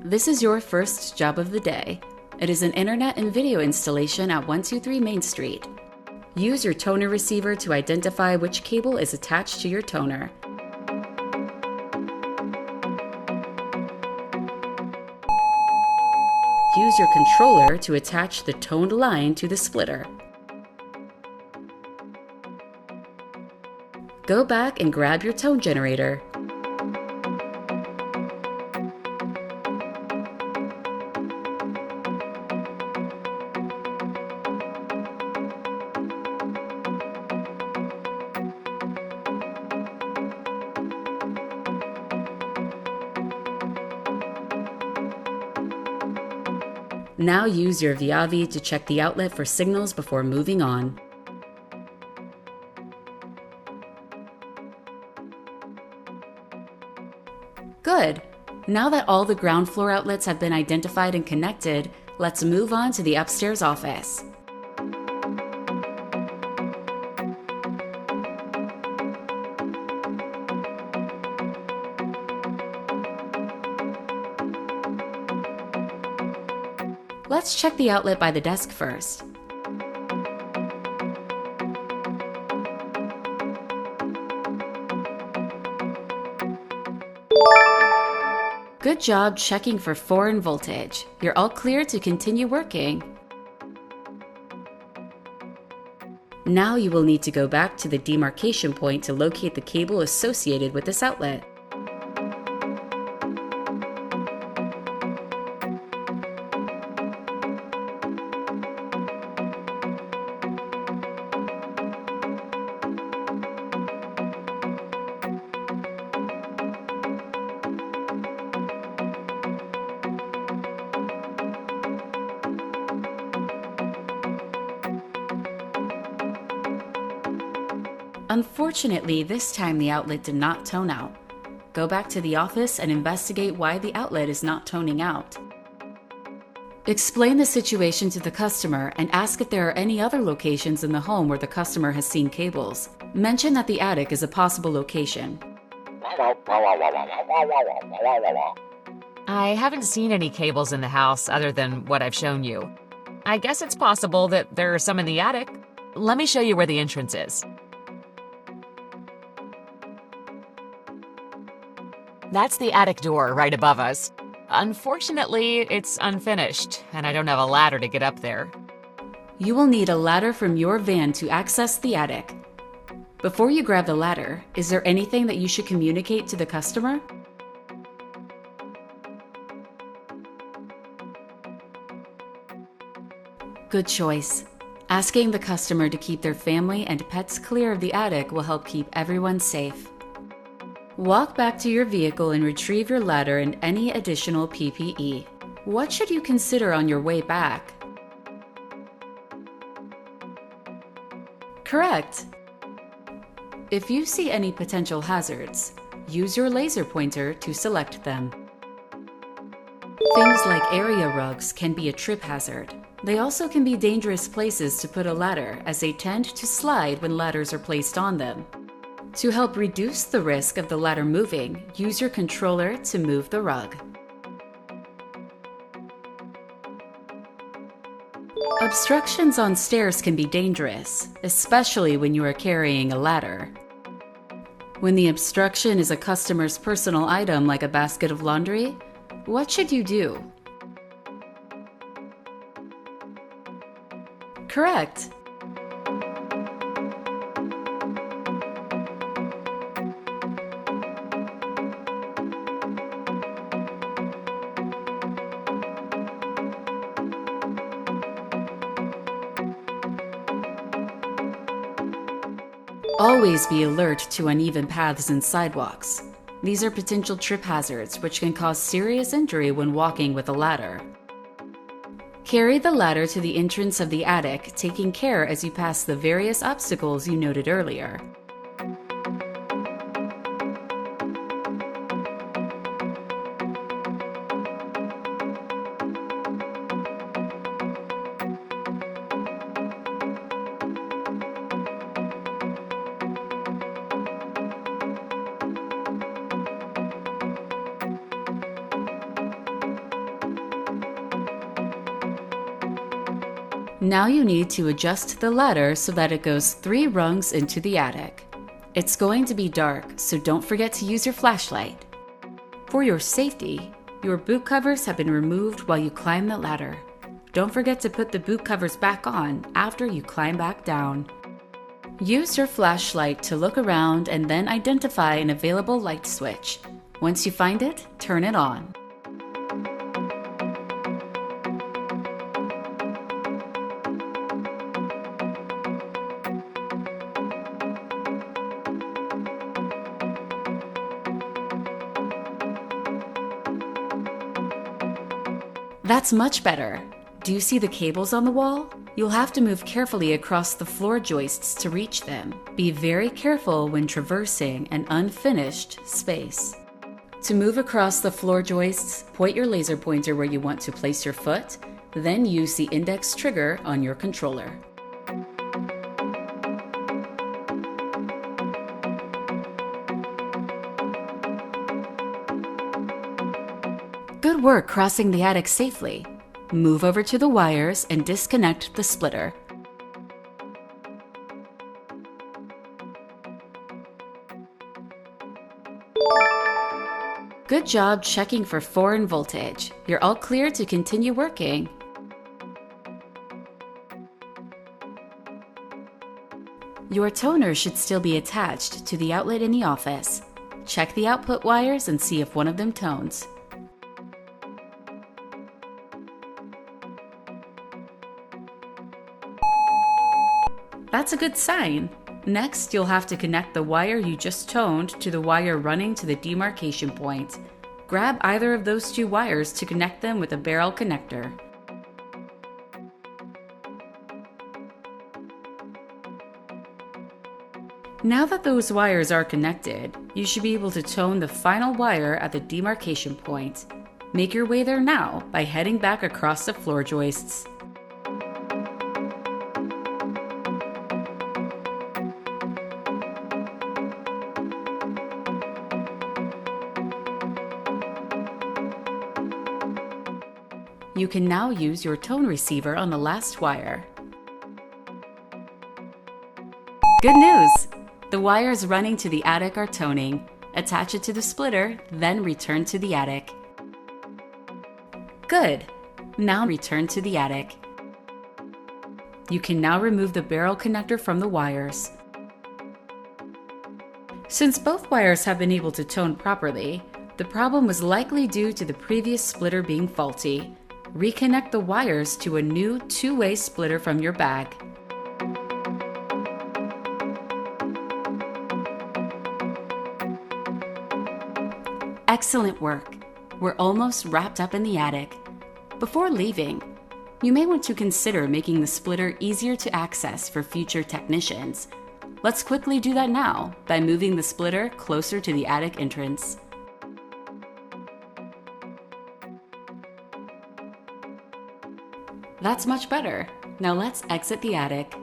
This is your first job of the day. It is an internet and video installation at 123 Main Street. Use your toner receiver to identify which cable is attached to your toner. Use your controller to attach the toned line to the splitter. Go back and grab your tone generator. Now use your Viavi to check the outlet for signals before moving on. Good! Now that all the ground floor outlets have been identified and connected, let's move on to the upstairs office. Let's check the outlet by the desk first. Good job checking for foreign voltage. You're all clear to continue working. Now you will need to go back to the demarcation point to locate the cable associated with this outlet. Unfortunately, this time the outlet did not tone out. Go back to the office and investigate why the outlet is not toning out. Explain the situation to the customer and ask if there are any other locations in the home where the customer has seen cables. Mention that the attic is a possible location. I haven't seen any cables in the house other than what I've shown you. I guess it's possible that there are some in the attic. Let me show you where the entrance is. That's the attic door right above us. Unfortunately, it's unfinished, and I don't have a ladder to get up there. You will need a ladder from your van to access the attic. Before you grab the ladder, is there anything that you should communicate to the customer? Good choice. Asking the customer to keep their family and pets clear of the attic will help keep everyone safe. Walk back to your vehicle and retrieve your ladder and any additional PPE. What should you consider on your way back? Correct! If you see any potential hazards, use your laser pointer to select them. Things like area rugs can be a trip hazard. They also can be dangerous places to put a ladder as they tend to slide when ladders are placed on them. To help reduce the risk of the ladder moving, use your controller to move the rug. Obstructions on stairs can be dangerous, especially when you are carrying a ladder. When the obstruction is a customer's personal item like a basket of laundry, what should you do? Correct! Always be alert to uneven paths and sidewalks. These are potential trip hazards which can cause serious injury when walking with a ladder. Carry the ladder to the entrance of the attic, taking care as you pass the various obstacles you noted earlier. Now you need to adjust the ladder so that it goes 3 rungs into the attic. It's going to be dark, so don't forget to use your flashlight. For your safety, your boot covers have been removed while you climb the ladder. Don't forget to put the boot covers back on after you climb back down. Use your flashlight to look around and then identify an available light switch. Once you find it, turn it on. That's much better. Do you see the cables on the wall? You'll have to move carefully across the floor joists to reach them. Be very careful when traversing an unfinished space. To move across the floor joists, point your laser pointer where you want to place your foot, then use the index trigger on your controller. Good work crossing the attic safely. Move over to the wires and disconnect the splitter. Good job checking for foreign voltage. You're all clear to continue working. Your toner should still be attached to the outlet in the office. Check the output wires and see if one of them tones. That's a good sign. Next, you'll have to connect the wire you just toned to the wire running to the demarcation point. Grab either of those 2 wires to connect them with a barrel connector. Now that those wires are connected, you should be able to tone the final wire at the demarcation point. Make your way there now by heading back across the floor joists. You can now use your tone receiver on the last wire. Good news! The wires running to the attic are toning. Attach it to the splitter, then return to the attic. Good! Now return to the attic. You can now remove the barrel connector from the wires. Since both wires have been able to tone properly, the problem was likely due to the previous splitter being faulty. Reconnect the wires to a new 2-way splitter from your bag. Excellent work! We're almost wrapped up in the attic. Before leaving, you may want to consider making the splitter easier to access for future technicians. Let's quickly do that now by moving the splitter closer to the attic entrance. That's much better. Now let's exit the attic.